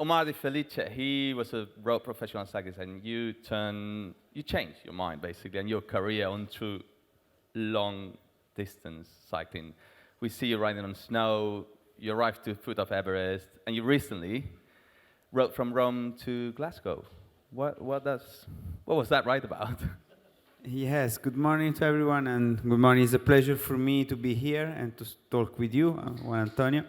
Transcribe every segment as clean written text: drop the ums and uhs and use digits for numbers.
Omar di Felice, he was a road professional cyclist, and you changed your mind basically and your career onto long distance cycling. We see you riding on snow. You arrived to the foot of Everest, and you recently rode from Rome to Glasgow. What was that ride about? Yes, good morning to everyone, and good morning. It's a pleasure for me to be here and to talk with you, Juan Antonio.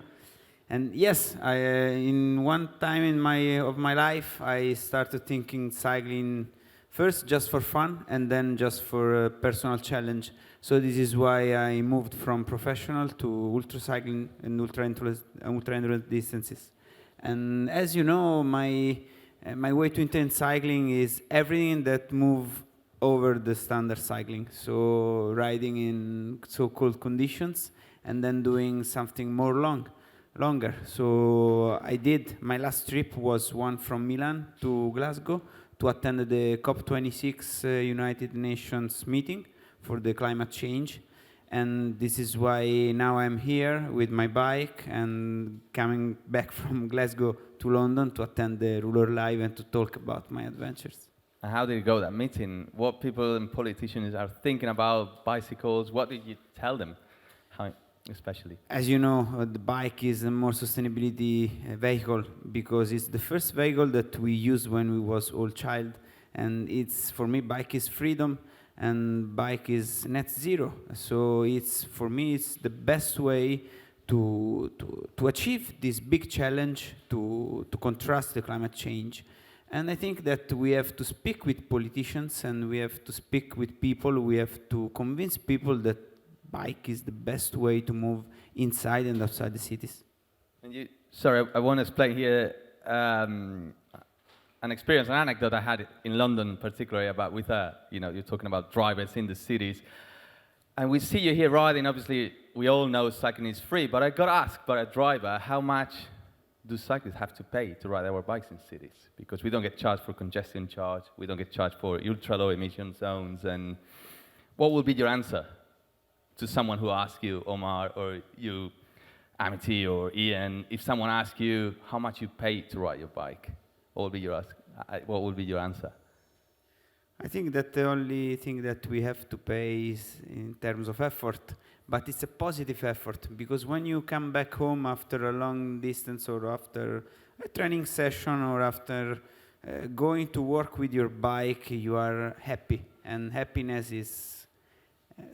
And yes, in one time in my life, I started thinking cycling first just for fun, and then just for a personal challenge. So this is why I moved from professional to ultra cycling and ultra endurance distances. And as you know, my way to intense cycling is everything that move over the standard cycling. So riding in so-called conditions and then doing something more longer. So I did, my last trip was one from Milan to Glasgow to attend the COP26 United Nations meeting for the climate change. And this is why now I'm here with my bike and coming back from Glasgow to London to attend the Rouleur Live and to talk about my adventures. And how did it go, that meeting? What people and politicians are thinking about bicycles? What did you tell them, how, especially? As you know, the bike is a more sustainability vehicle because it's the first vehicle that we used when we was all child. And it's, for me, bike is freedom and bike is net zero. So it's, for me, it's the best way to achieve this big challenge to contrast the climate change. And I think that we have to speak with politicians and we have to speak with people. We have to convince people that bike is the best way to move inside and outside the cities. And sorry, I want to explain here an experience, an anecdote I had in London, particularly about with, you're talking about drivers in the cities. And we see you here riding. Obviously, we all know cycling is free, but I got asked by a driver, how much do cyclists have to pay to ride our bikes in cities? Because we don't get charged for congestion charge, we don't get charged for ultra-low emission zones. And what will be your answer to someone who asks you, Omar, or you, Amity, or Ian, if someone asks you how much you pay to ride your bike? What will be your answer? I think that the only thing that we have to pay is in terms of effort, but it's a positive effort because when you come back home after a long distance or after a training session or after going to work with your bike, you are happy, and happiness is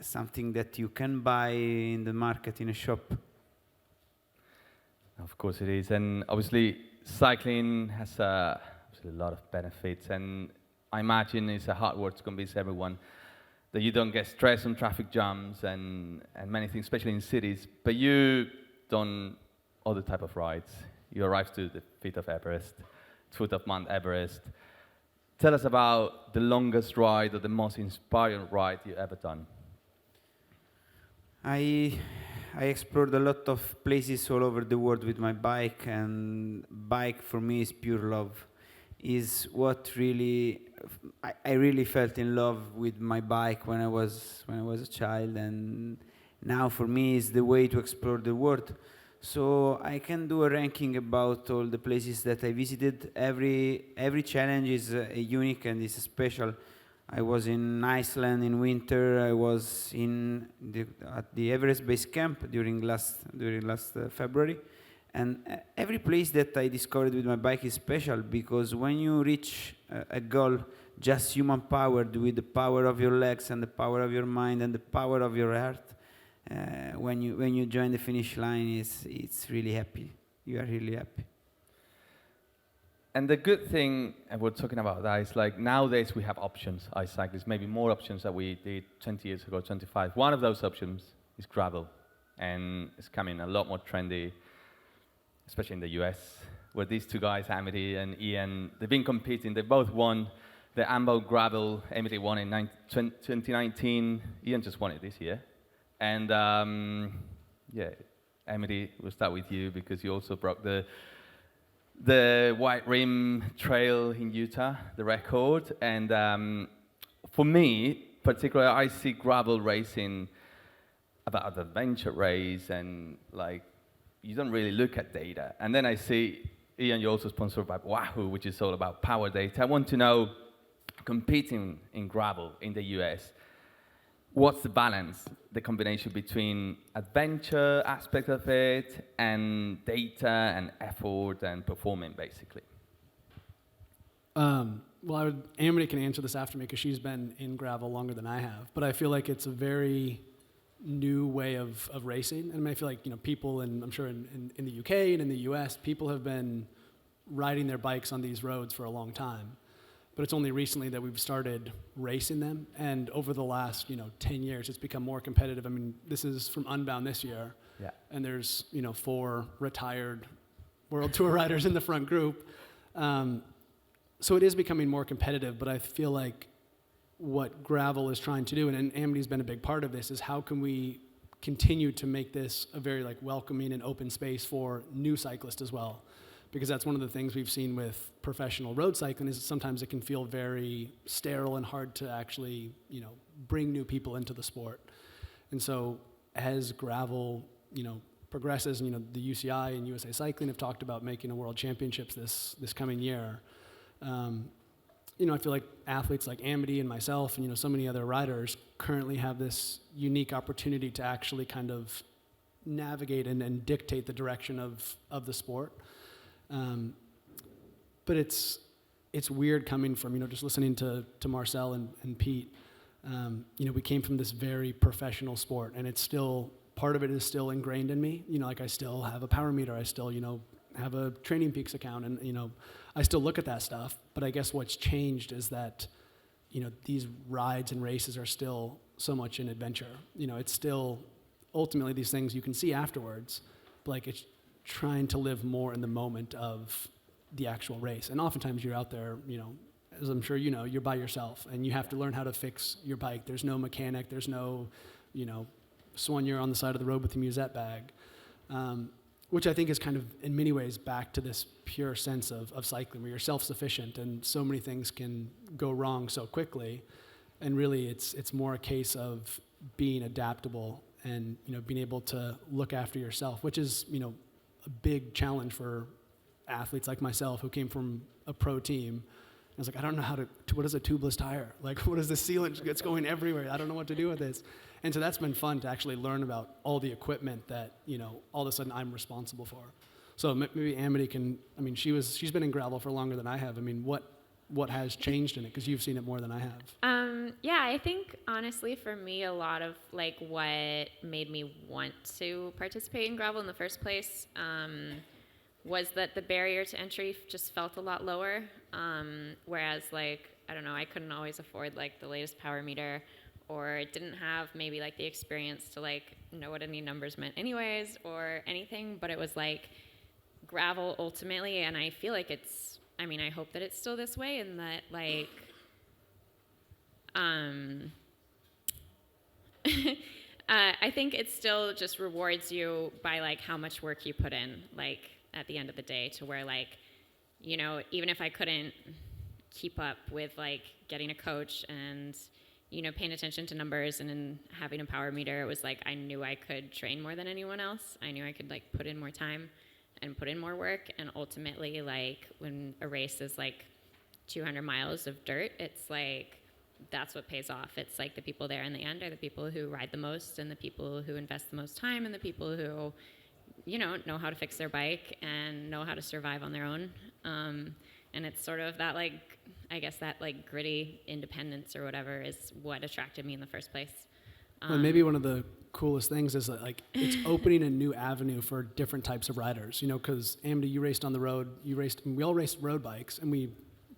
something that you can buy in the market, in a shop. Of course it is, and obviously cycling has a lot of benefits, and I imagine it's a hard work to convince everyone that you don't get stressed on traffic jams and many things, especially in cities. But you done other type of rides. You arrived to the feet of Everest, foot of Mount Everest. Tell us about the longest ride or the most inspiring ride you ever done. I explored a lot of places all over the world with my bike, and bike for me is pure love. Is what really I really felt in love with my bike when I was a child, and now for me is the way to explore the world. So I can do a ranking about all the places that I visited. Every challenge is unique and is special. I was in Iceland in winter. I was at the Everest base camp during last February. And every place that I discovered with my bike is special because when you reach a goal just human powered with the power of your legs and the power of your mind and the power of your heart, when you join the finish line, it's really happy. You are really happy. And the good thing, and we're talking about that, is like nowadays we have options, as cyclists, maybe more options than we did 20 years ago, 25. One of those options is gravel, and it's coming a lot more trendy, especially in the US, where these two guys, Amity and Ian, they've been competing. They both won the Unbound Gravel. Amity won in 2019. Ian just won it this year. And yeah, Amity, we'll start with you because you also broke the White Rim Trail in Utah, the record. And for me, particularly, I see gravel racing about an adventure race and like, you don't really look at data. And then I see Ian, you're also sponsored by Wahoo, which is all about power data. I want to know, competing in gravel in the US, what's the balance, the combination between adventure aspect of it and data and effort and performing, basically? Well, Amity can answer this after me because she's been in gravel longer than I have. But I feel like it's a very new way of racing. And I feel like, people, and I'm sure in the UK and in the US, people have been riding their bikes on these roads for a long time. But it's only recently that we've started racing them. And over the last, 10 years, it's become more competitive. I mean, this is from Unbound this year. Yeah. And there's, 4 retired World Tour riders in the front group. So it is becoming more competitive, but I feel like what gravel is trying to do, and Amity's been a big part of this, is how can we continue to make this a very welcoming and open space for new cyclists as well? Because that's one of the things we've seen with professional road cycling is that sometimes it can feel very sterile and hard to actually, bring new people into the sport. And so as gravel, progresses, and, the UCI and USA Cycling have talked about making a world championships this coming year. I feel like athletes like Amity and myself and, so many other riders currently have this unique opportunity to actually kind of navigate and dictate the direction of the sport. But it's weird coming from, just listening to Marcel and Pete. We came from this very professional sport, and it's still, part of it is still ingrained in me. I still have a power meter. I still, have a Training Peaks account, and, I still look at that stuff. But I guess what's changed is that, these rides and races are still so much an adventure. It's still ultimately these things you can see afterwards, but it's trying to live more in the moment of the actual race. And oftentimes you're out there, as I'm sure you're by yourself, and you have to learn how to fix your bike. There's no mechanic. There's no, soigneur on the side of the road with the musette bag. Which I think is kind of, in many ways, back to this pure sense of cycling, where you're self-sufficient and so many things can go wrong so quickly. And really, it's more a case of being adaptable and, being able to look after yourself, which is, a big challenge for athletes like myself who came from a pro team. I was like, I don't know what is a tubeless tire? What is the sealant? It's going everywhere. I don't know what to do with this. And so that's been fun to actually learn about all the equipment that, all of a sudden I'm responsible for. So maybe Amity can, she's been in gravel for longer than I have. What has changed in it? Because you've seen it more than I have. Yeah, I think honestly for me, a lot of what made me want to participate in gravel in the first place was that the barrier to entry just felt a lot lower. Whereas I don't know, I couldn't always afford the latest power meter, or didn't have maybe the experience to know what any numbers meant anyways or anything. But it was gravel ultimately, and I feel like it's, I hope that it's still this way, and that I think it still just rewards you by how much work you put in at the end of the day, to where even if I couldn't keep up with getting a coach and paying attention to numbers and having a power meter, it was I knew I could train more than anyone else. I knew I could put in more time and put in more work, and ultimately when a race is 200 miles of dirt, it's that's what pays off. It's the people there in the end are the people who ride the most, and the people who invest the most time, and the people who know how to fix their bike and know how to survive on their own. And it's sort of that I guess that gritty independence or whatever is what attracted me in the first place. Well, maybe one of the coolest things is that it's opening a new avenue for different types of riders. Because Amity, you raced on the road. We all raced road bikes, and we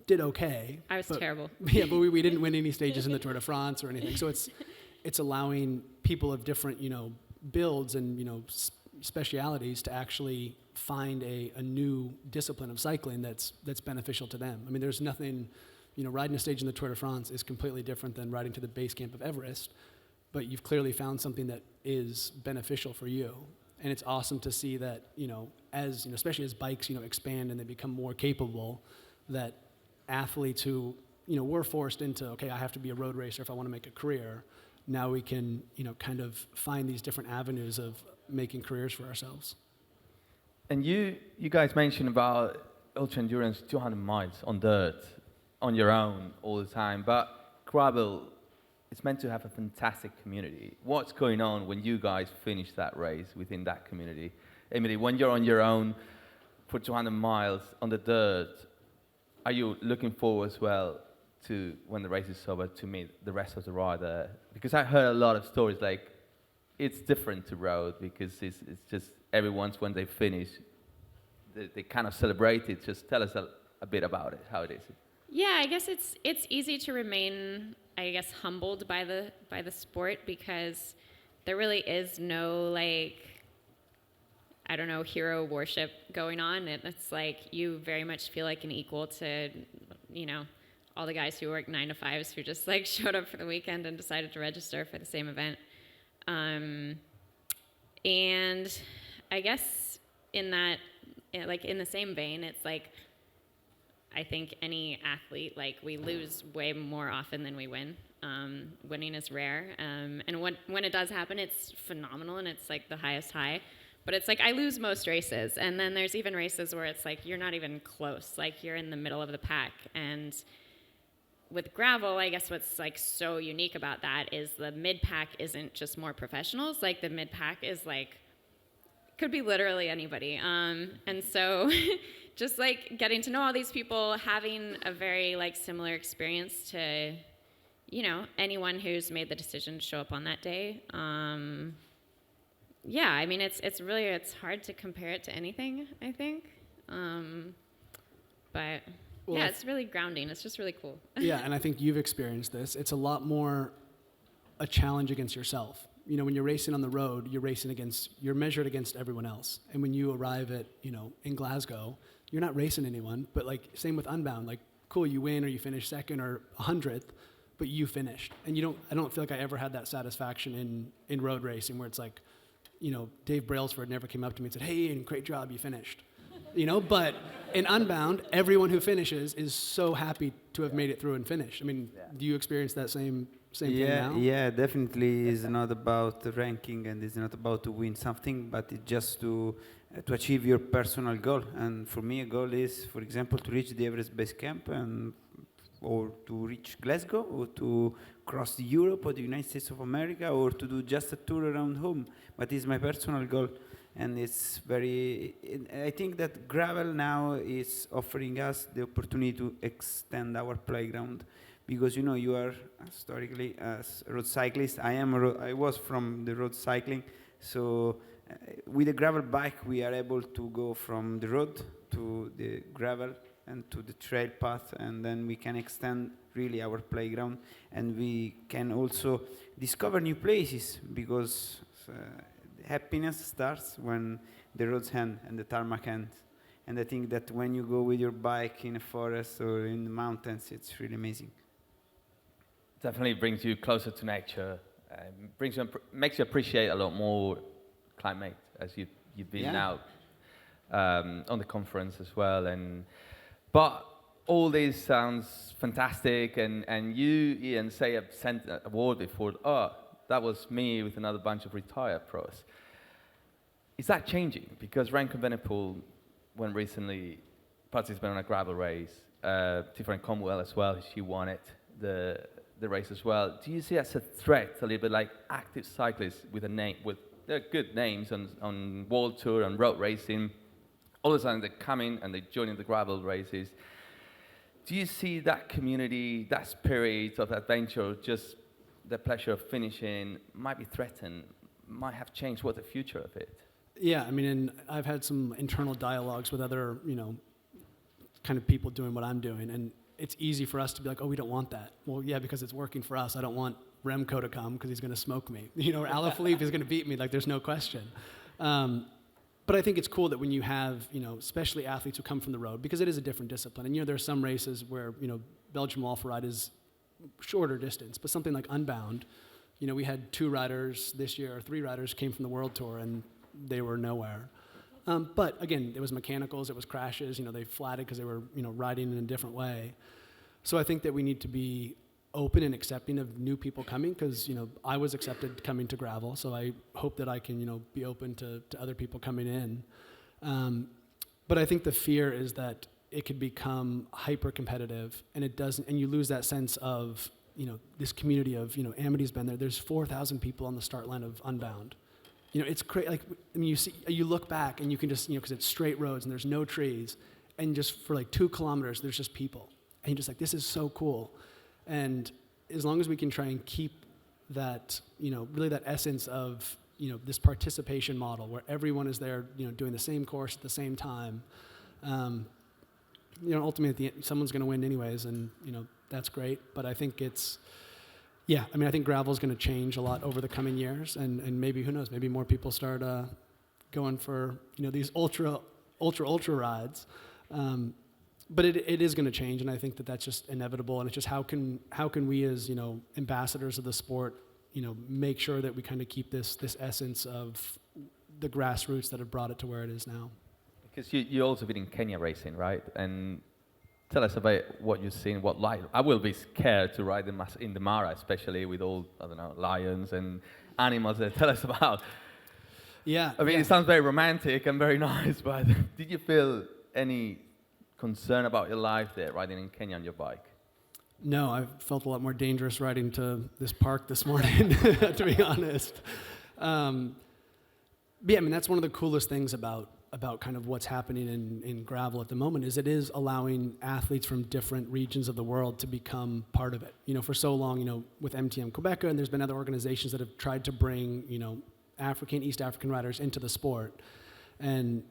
did okay. I was terrible. Yeah, but we didn't win any stages in the Tour de France or anything. So it's allowing people of different builds and specialities to actually find a new discipline of cycling that's beneficial to them. There's nothing, riding a stage in the Tour de France is completely different than riding to the base camp of Everest, but you've clearly found something that is beneficial for you. And it's awesome to see that, as especially as bikes, expand and they become more capable, that athletes who, were forced into, okay, I have to be a road racer if I want to make a career. Now we can, kind of find these different avenues of making careers for ourselves. And you guys mentioned about ultra endurance, 200 miles on dirt, on your own all the time. But gravel, it's meant to have a fantastic community. What's going on when you guys finish that race within that community? Emily, when you're on your own for 200 miles on the dirt, are you looking forward as well to when the race is over to meet the rest of the rider? Because I heard a lot of stories like it's different to road because it's just everyone's when they finish, they kind of celebrate it. Just tell us a bit about it, how it is. Yeah, I guess it's easy to remain, I guess, humbled by the sport because there really is no like, I don't know, hero worship going on. It's like you very much feel like an equal to, you know, all the guys who work 9 to 5s who just like showed up for the weekend and decided to register for the same event. And I guess in that, like in the same vein, it's like, I think any athlete, like we lose way more often than we win. Winning is rare. And when it does happen, it's phenomenal and it's like the highest high. But it's like I lose most races. And then there's even races where it's like you're not even close. Like you're in the middle of the pack. And with gravel, I guess what's like so unique about that is the mid-pack isn't just more professionals. Like the mid-pack is like, could be literally anybody. And so just like getting to know all these people, having a very like similar experience to, you know, anyone who's made the decision to show up on that day. Yeah, I mean, it's hard to compare it to anything, I think. But Well, yeah, it's really grounding. It's just really cool. Yeah, and I think you've experienced this. It's a lot more a challenge against yourself. You know, when you're racing on the road, you're measured against everyone else. And when you arrive at, you know, in Glasgow, you're not racing anyone, but like same with Unbound, like cool, you win or you finish second or 100th, but you finished. And I don't feel like I ever had that satisfaction in road racing where it's like, you know, Dave Brailsford never came up to me and said, hey, and great job, you finished. You know, but in Unbound, everyone who finishes is so happy to have made it through and finish. I mean, do you experience that same thing now? Yeah, definitely. It's not about the ranking and it's not about to win something, but it's just to achieve your personal goal. And for me, a goal is, for example, to reach the Everest Base Camp or to reach Glasgow or to cross Europe or the United States of America or to do just a tour around home. But it's my personal goal. And I think that gravel now is offering us the opportunity to extend our playground because, you know, you are historically a road cyclist. I was from the road cycling. So with a gravel bike, we are able to go from the road to the gravel and to the trail path, and then we can extend really our playground, and we can also discover new places because happiness starts when the roads end and the tarmac ends. And I think that when you go with your bike in a forest or in the mountains, it's really amazing. Definitely brings you closer to nature. Makes you appreciate a lot more climate as you've been now on the conference as well. But all this sounds fantastic, and you, Ian, say I've sent a award before. Oh, that was me with another bunch of retired pros. Is that changing? Because Remco Evenepoel went recently participated in a gravel race. Tiffany Cromwell as well, she won it, the race as well. Do you see it as a threat, a little bit like active cyclists with they're good names on World Tour and road racing? All of a sudden they're coming and they're joining the gravel races. Do you see that community, that spirit of adventure, just the pleasure of finishing might be threatened, might have changed? What's the future of it? Yeah, I mean, and I've had some internal dialogues with other, you know, kind of people doing what I'm doing, and it's easy for us to be like, oh, we don't want that. Well, yeah, because it's working for us. I don't want Remco to come because he's going to smoke me. You know, or Alaphilippe is going to beat me, like there's no question. But I think it's cool that when you have, you know, especially athletes who come from the road, because it is a different discipline. And, you know, there are some races where, you know, Belgium Wall Ride is shorter distance, but something like Unbound, you know, we had 2 riders this year, or 3 riders came from the World Tour, and they were nowhere. But again, it was mechanicals, it was crashes, you know, they flatted because they were, you know, riding in a different way. So I think that we need to be open and accepting of new people coming because, you know, I was accepted coming to gravel, so I hope that I can, you know, be open to other people coming in. But I think the fear is that it could become hyper competitive, and it doesn't, and you lose that sense of, this community of, Amity's been there. There's 4,000 people on the start line of Unbound. It's crazy. Like, you look back and you can just, because it's straight roads and there's no trees, and just for like 2 kilometers, there's just people. And you're just like, this is so cool. And as long as we can try and keep that, really that essence of, this participation model where everyone is there, doing the same course at the same time, ultimately at the end, someone's going to win anyways, and, that's great. But I think I think gravel is going to change a lot over the coming years, and maybe, who knows, maybe more people start going for, these ultra rides. But it is going to change, and I think that's just inevitable. And it's just how can we as ambassadors of the sport, make sure that we kind of keep this essence of the grassroots that have brought it to where it is now. Because you also been in Kenya racing, right? And tell us about what you've seen. I will be scared to ride in the Mara, especially with all, I don't know, lions and animals there. Tell us about. Yeah. I mean, it sounds very romantic and very nice, but did you feel any concern about your life there, riding in Kenya on your bike? No, I felt a lot more dangerous riding to this park this morning, to be honest. That's one of the coolest things about kind of what's happening in gravel at the moment is it is allowing athletes from different regions of the world to become part of it. For so long, with MTM Quebec, and there's been other organizations that have tried to bring, East African riders into the sport. And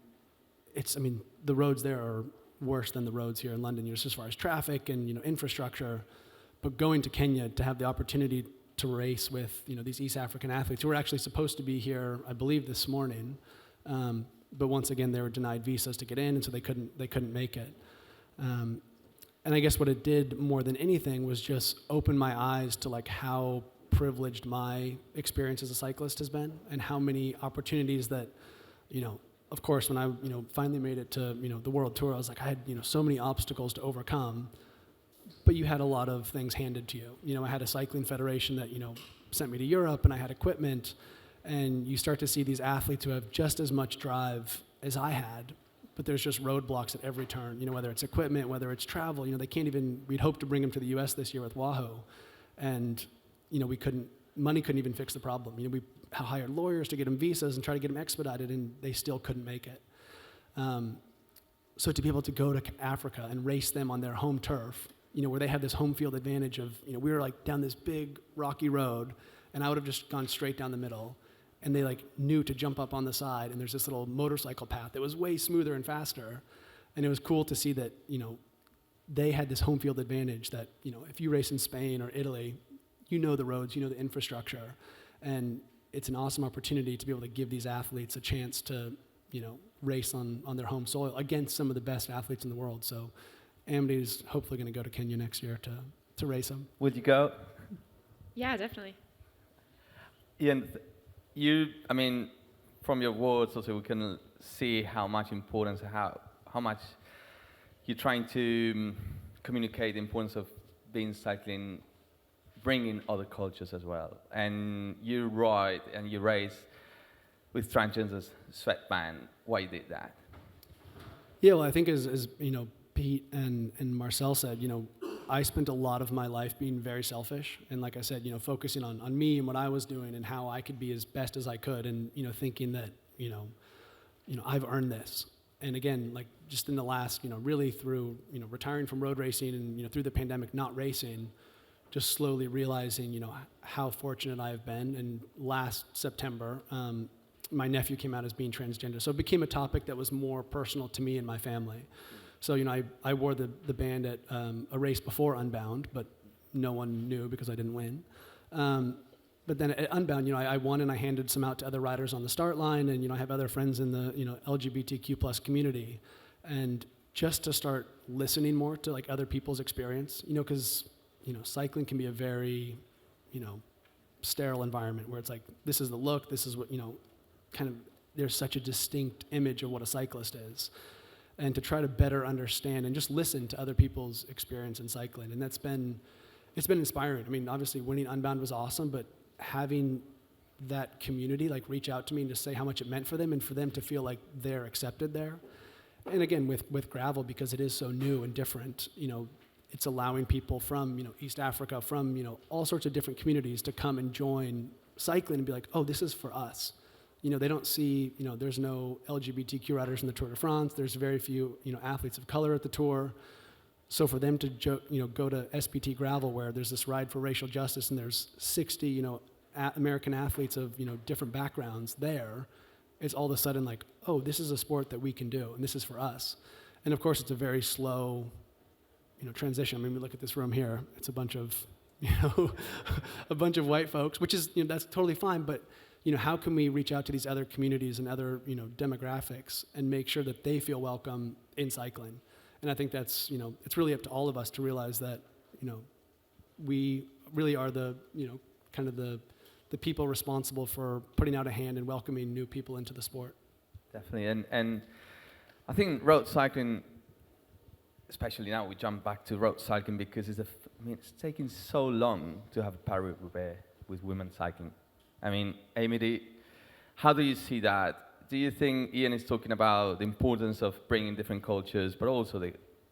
the roads there are worse than the roads here in London, just as far as traffic and, infrastructure. But going to Kenya to have the opportunity to race with, these East African athletes who were actually supposed to be here, I believe, this morning. But once again, they were denied visas to get in, and so they couldn't make it. And I guess what it did more than anything was just open my eyes to like how privileged my experience as a cyclist has been, and how many opportunities that, of course, when I finally made it to the world tour, I was like, I had so many obstacles to overcome, but you had a lot of things handed to you. I had a cycling federation that sent me to Europe, and I had equipment. And you start to see these athletes who have just as much drive as I had, but there's just roadblocks at every turn, whether it's equipment, whether it's travel. They can't even, we'd hoped to bring them to the US this year with Wahoo, and money couldn't even fix the problem. We hired lawyers to get them visas and try to get them expedited, and they still couldn't make it. So to be able to go to Africa and race them on their home turf, where they have this home field advantage of, we were like down this big rocky road, and I would have just gone straight down the middle. And they knew to jump up on the side, and there's this little motorcycle path that was way smoother and faster. And it was cool to see that, they had this home field advantage that, if you race in Spain or Italy, the roads, the infrastructure. And it's an awesome opportunity to be able to give these athletes a chance to, race on their home soil against some of the best athletes in the world. So Amity is hopefully going to go to Kenya next year to race them. Would you go? Yeah, definitely. Ian, from your words also we can see how much importance, how much you're trying to communicate the importance of being cycling, bringing other cultures as well. And you ride and you race with transgenders sweatband. Why you did that? Yeah, well, I think as Pete and Marcel said, I spent a lot of my life being very selfish, and like I said, focusing on me and what I was doing and how I could be as best as I could, and thinking that I've earned this. And again, like just in the last really through retiring from road racing and through the pandemic not racing, just slowly realizing how fortunate I have been. And last September, my nephew came out as being transgender, so it became a topic that was more personal to me and my family. So, I wore the band at a race before Unbound, but no one knew because I didn't win. But then at Unbound, I won, and I handed some out to other riders on the start line, and, I have other friends in the, LGBTQ plus community. And just to start listening more to, other people's experience, because, cycling can be a very, sterile environment where it's like, this is the look, this is what, kind of, there's such a distinct image of what a cyclist is. And to try to better understand and just listen to other people's experience in cycling. And it's been inspiring. Obviously winning Unbound was awesome, but having that community reach out to me and just say how much it meant for them, and for them to feel like they're accepted there, And again, with gravel, because it is so new and different, it's allowing people from, East Africa, from, all sorts of different communities to come and join cycling and be like, oh, this is for us. They don't see, there's no LGBTQ riders in the Tour de France. There's very few, athletes of color at the Tour. So for them to, go to SPT Gravel, where there's this ride for racial justice and there's 60, American athletes of, different backgrounds there, it's all of a sudden like, oh, this is a sport that we can do, and this is for us. And of course, it's a very slow, transition. I mean, we look at this room here. It's a bunch of, a bunch of white folks, which is, that's totally fine. But, how can we reach out to these other communities and other, demographics and make sure that they feel welcome in cycling? And I think that's, it's really up to all of us to realize that, we really are the, kind of the people responsible for putting out a hand and welcoming new people into the sport. Definitely, and I think road cycling, especially now, we jump back to road cycling because it's taking so long to have a Paris-Roubaix with women cycling. I mean, Amity, how do you see that? Do you think Ian is talking about the importance of bringing different cultures, but also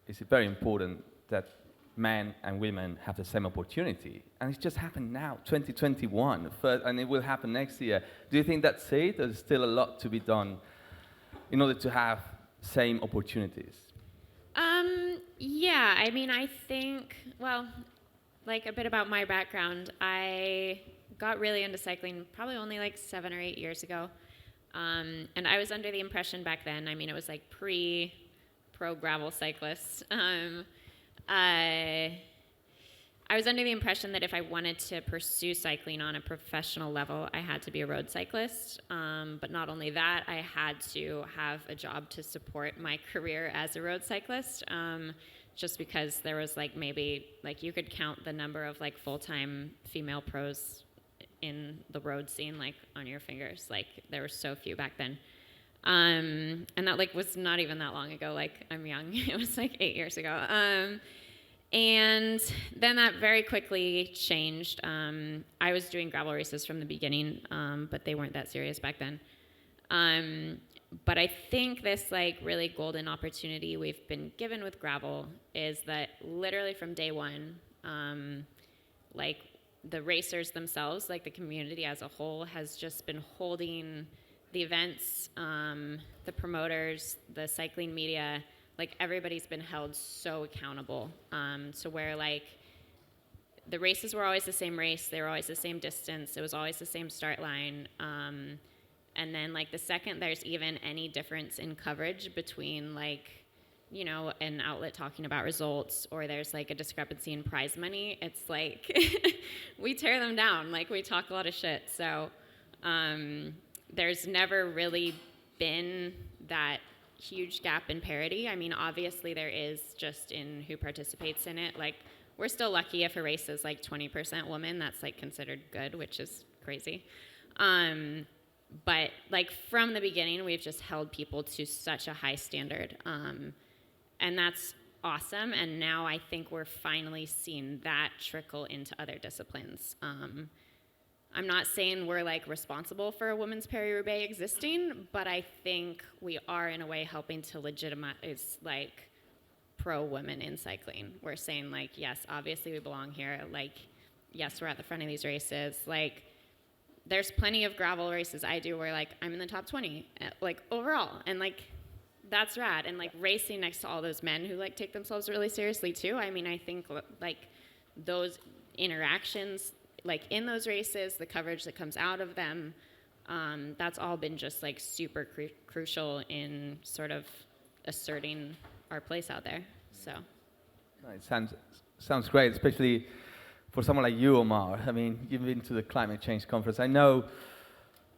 is it very important that men and women have the same opportunity? And it's just happened now, 2021, and it will happen next year. Do you think that's it? There's still a lot to be done in order to have same opportunities? Yeah, I mean, I think, well, like a bit about my background. I got really into cycling probably only like 7 or 8 years ago. And I was under the impression back then, I mean, it was like pro gravel cyclists. I was under the impression that if I wanted to pursue cycling on a professional level, I had to be a road cyclist. But not only that, I had to have a job to support my career as a road cyclist. Just because there was like maybe, like you could count the number of like full-time female pros in the road scene like on your fingers. Like there were so few back then. And that like was not even that long ago. Like I'm young. It was like 8 years ago. And then that very quickly changed. I was doing gravel races from the beginning, but they weren't that serious back then. But I think this like really golden opportunity we've been given with gravel is that literally from day one, like the racers themselves, like the community as a whole, has just been holding the events, the promoters, the cycling media, like everybody's been held so accountable. So where like the races were always the same race, they were always the same distance, it was always the same start line. And then like the second there's even any difference in coverage between like, you know, an outlet talking about results or there's like a discrepancy in prize money, it's like we tear them down, like we talk a lot of shit. So there's never really been that huge gap in parity. I mean, obviously there is just in who participates in it. Like we're still lucky if a race is like 20% women, that's like considered good, which is crazy. But like from the beginning, we've just held people to such a high standard. And that's awesome. And now I think we're finally seeing that trickle into other disciplines. I'm not saying we're like responsible for a women's Paris-Roubaix existing, but I think we are in a way helping to legitimize like pro-women in cycling. We're saying like, yes, obviously we belong here. Like, yes, we're at the front of these races. Like, there's plenty of gravel races I do where like I'm in the top 20, like overall, and like that's rad. And like racing next to all those men who like take themselves really seriously too. I mean, I think like those interactions, like in those races, the coverage that comes out of them, that's all been just like super crucial in sort of asserting our place out there. So, it sounds great, especially for someone like you, Omar. I mean, you've been to the climate change conference. I know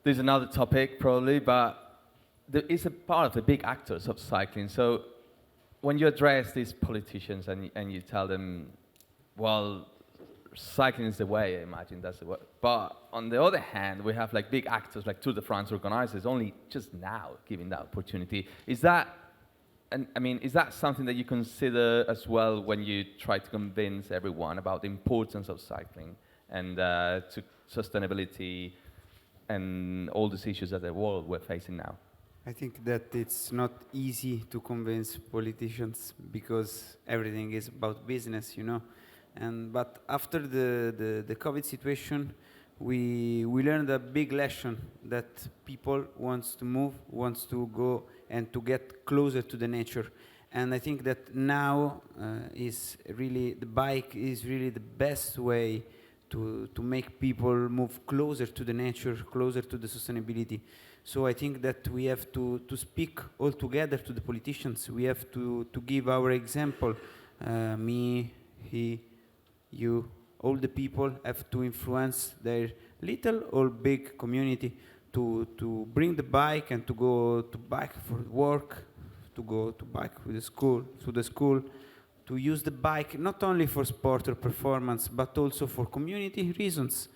there's another topic probably, but there is a part of the big actors of cycling. So when you address these politicians and you tell them, well, cycling is the way, I imagine that's the way. But on the other hand, we have like big actors like Tour de France organizers only just now giving that opportunity. Is that something that you consider as well when you try to convince everyone about the importance of cycling and to sustainability and all these issues that the world we're facing now? I think that it's not easy to convince politicians because everything is about business, you know. And but after the COVID situation, we learned a big lesson that people wants to move, wants to go and to get closer to the nature. And I think that now is really the bike is really the best way to make people move closer to the nature, closer to the sustainability. So I think that we have to speak all together to the politicians. We have to give our example. Me, he, you, all the people have to influence their little or big community to bring the bike and to go to bike for work, to go to bike with the school, to use the bike not only for sport or performance, but also for community reasons,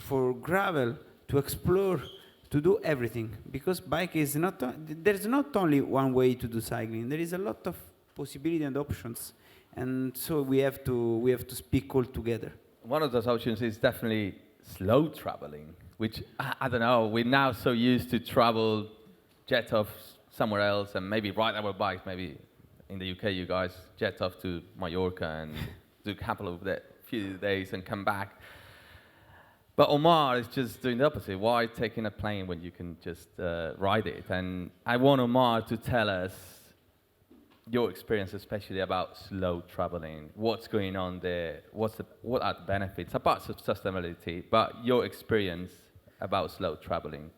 for gravel, to explore, to do everything. Because bike is not, there's not only one way to do cycling. There is a lot of possibility and options, and so we have to speak all together. One of those options is definitely slow traveling, which I don't know. We're now so used to travel, jet off somewhere else, and maybe ride our bikes. Maybe in the UK, you guys jet off to Mallorca and do a couple of few days and come back. But Omar is just doing the opposite. Why taking a plane when you can just ride it? And I want Omar to tell us your experience, especially about slow traveling. What's going on there? What are the benefits about sustainability? But your experience about slow traveling.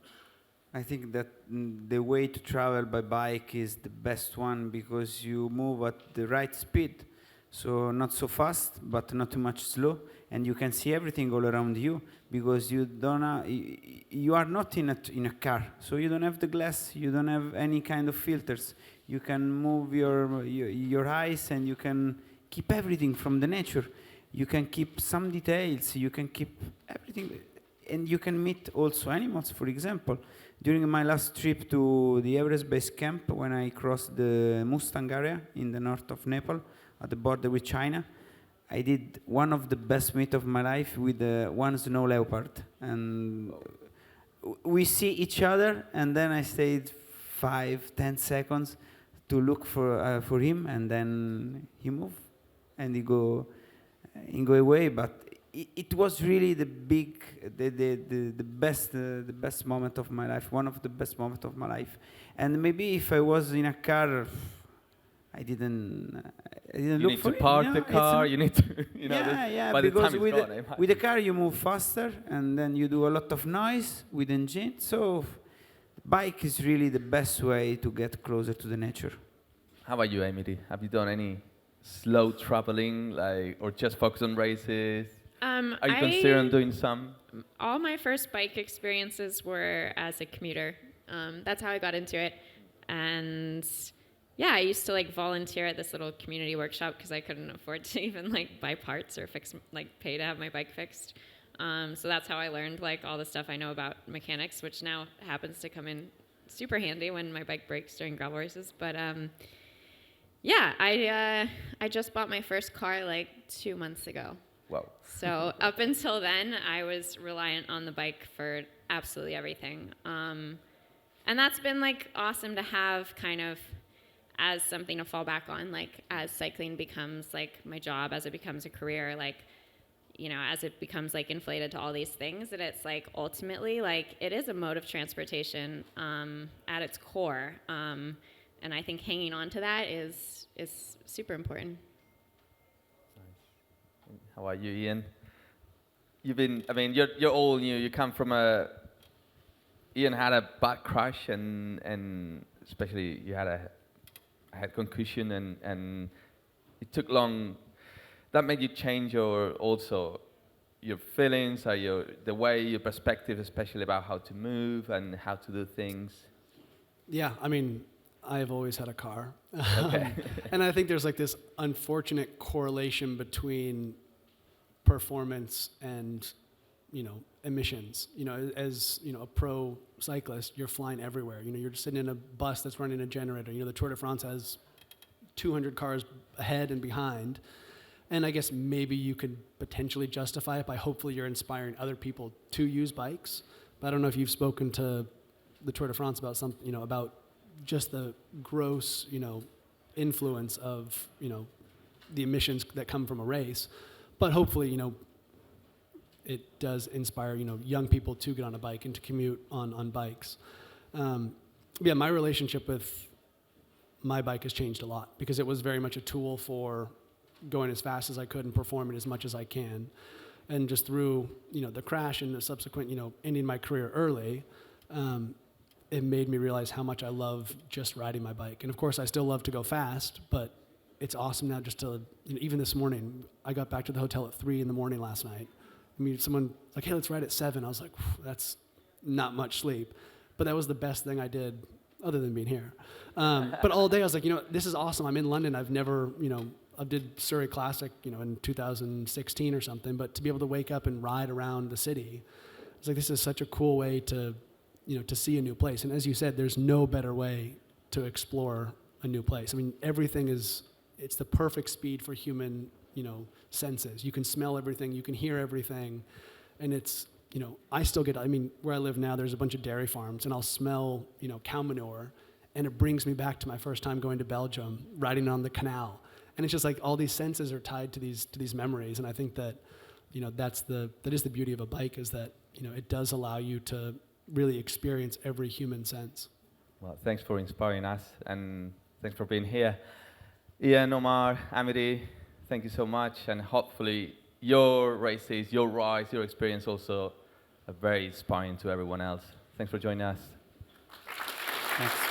I think that the way to travel by bike is the best one because you move at the right speed. So not so fast, but not too much slow, and you can see everything all around you because you are not in a car, so you don't have the glass, you don't have any kind of filters. You can move your eyes, and you can keep everything from the nature. You can keep some details, you can keep everything, and you can meet also animals. For example, during my last trip to the Everest Base Camp, when I crossed the Mustang area in the north of Nepal, at the border with China, I did one of the best meet of my life with one snow leopard. And we see each other, and then I stayed 5-10 seconds to look for him, and then he moved, and he go away. But it was really the best moment of my life, one of the best moments of my life. And maybe if I was in a car, I didn't look for it. You need to park the car. You need to, by the because time it's gone, with the car you move faster, and then you do a lot of noise with engine. So, bike is really the best way to get closer to the nature. How about you, Amity? Have you done any slow traveling, or just focus on races? Are you considering doing some? All my first bike experiences were as a commuter. That's how I got into it, and yeah, I used to volunteer at this little community workshop because I couldn't afford to even buy parts or pay to have my bike fixed. So that's how I learned all the stuff I know about mechanics, which now happens to come in super handy when my bike breaks during gravel races. But yeah, I just bought my first car 2 months ago. Wow. So up until then, I was reliant on the bike for absolutely everything. And that's been awesome to have kind of as something to fall back on, as cycling becomes my job, as it becomes a career, as it becomes inflated to all these things, that it's ultimately it is a mode of transportation at its core, and I think hanging on to that is super important. Nice. How about you, Ian? You're all new. You come from Ian had a bad crash, and especially you had a head concussion, and it took long. That made you change your feelings, or your perspective, especially about how to move and how to do things. Yeah, I've always had a car. Okay. And I think there's this unfortunate correlation between performance and, emissions. As a pro cyclist, you're flying everywhere. You're just sitting in a bus that's running a generator. The Tour de France has 200 cars ahead and behind. And I guess maybe you could potentially justify it by hopefully you're inspiring other people to use bikes. But I don't know if you've spoken to the Tour de France about about just the gross, influence of, the emissions that come from a race. But hopefully, it does inspire, young people to get on a bike and to commute on bikes. Yeah, my relationship with my bike has changed a lot because it was very much a tool for going as fast as I could and performing as much as I can. And just through, the crash and the subsequent, ending my career early, it made me realize how much I love just riding my bike. And of course, I still love to go fast, but it's awesome now just to, even this morning, I got back to the hotel at 3 a.m. last night. I mean, someone like, hey, let's ride at 7. I was like, that's not much sleep. But that was the best thing I did other than being here. But all day I was like, this is awesome. I'm in London. I've never, I did Surrey Classic, in 2016 or something. But to be able to wake up and ride around the city, I was like, this is such a cool way to, to see a new place. And as you said, there's no better way to explore a new place. I mean, it's the perfect speed for human, senses. You can smell everything, you can hear everything, and it's, I still get, where I live now, there's a bunch of dairy farms, and I'll smell, cow manure, and it brings me back to my first time going to Belgium, riding on the canal. And it's just like all these senses are tied to these memories, and I think that, that is the beauty of a bike, is that, it does allow you to really experience every human sense. Well, thanks for inspiring us, and thanks for being here. Ian, Omar, Amity, thank you so much, and hopefully your races, your rides, your experience also are very inspiring to everyone else. Thanks for joining us. Thanks.